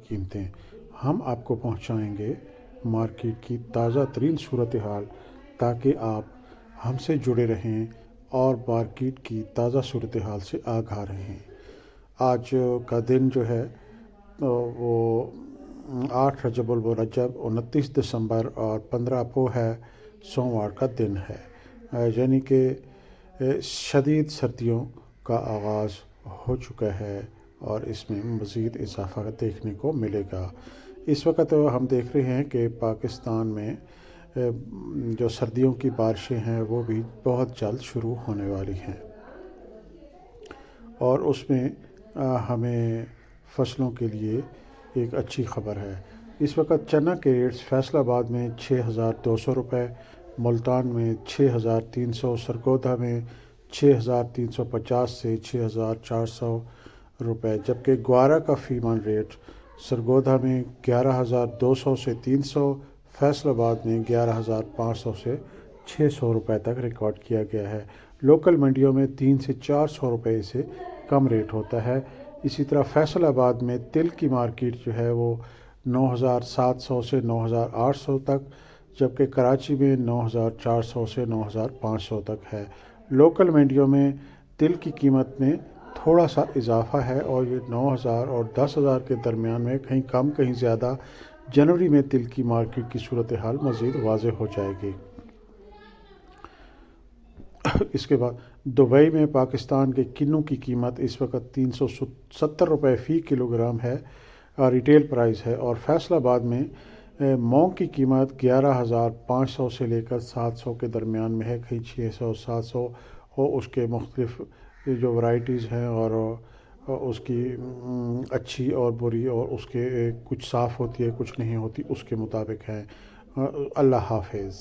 قیمتیں ہم آپ کو پہنچائیں گے مارکیٹ کی تازہ ترین صورتحال، تاکہ آپ ہم سے جڑے رہیں اور مارکیٹ کی تازہ صورتحال سے آگاہ رہیں۔ آج کا دن جو ہے وہ 8 رجب المرجب 29 دسمبر اور 15 اپو ہے، سوموار کا دن ہے، یعنی کہ شدید سردیوں کا آغاز ہو چکا ہے اور اس میں مزید اضافہ دیکھنے کو ملے گا۔ اس وقت ہم دیکھ رہے ہیں کہ پاکستان میں جو سردیوں کی بارشیں ہیں وہ بھی بہت جلد شروع ہونے والی ہیں، اور اس میں ہمیں فصلوں کے لیے ایک اچھی خبر ہے۔ اس وقت چنا کے ریٹس فیصل آباد میں 6,200 روپے، ملتان میں 6,300، سرگودا میں 6,350 سے 6,400 روپے، جبکہ گوارا کا فی من ریٹ سرگودا میں 11,200 سے 300، فیصل آباد میں 11,500 سے 600 روپے تک ریکارڈ کیا گیا ہے۔ لوکل منڈیوں میں 300 سے 400 روپے سے کم ریٹ ہوتا ہے۔ اسی طرح فیصل آباد میں تل کی مارکیٹ جو ہے وہ 9,700 سے 9,800 تک، جبکہ کراچی میں 9,400 سے 9,500 تک ہے۔ لوکل منڈیوں میں تل کی قیمت میں تھوڑا سا اضافہ ہے اور یہ 9,000 اور 10,000 کے درمیان میں، کہیں کم کہیں زیادہ۔ جنوری میں تل کی مارکیٹ کی صورتحال مزید واضح ہو جائے گی۔ اس کے بعد دبئی میں پاکستان کے کنوں کی قیمت اس وقت 370 روپے فی کلو گرام ہے، ریٹیل پرائز ہے، اور فیصل آباد میں مونگ کی قیمت 11,500 سے لے کر 700 کے درمیان میں ہے، کہیں 600 700، اور اس کے مختلف جو ورائٹیز ہیں اور اس کی اچھی اور بری، اور اس کے کچھ صاف ہوتی ہے کچھ نہیں ہوتی، اس کے مطابق ہے۔ اللہ حافظ۔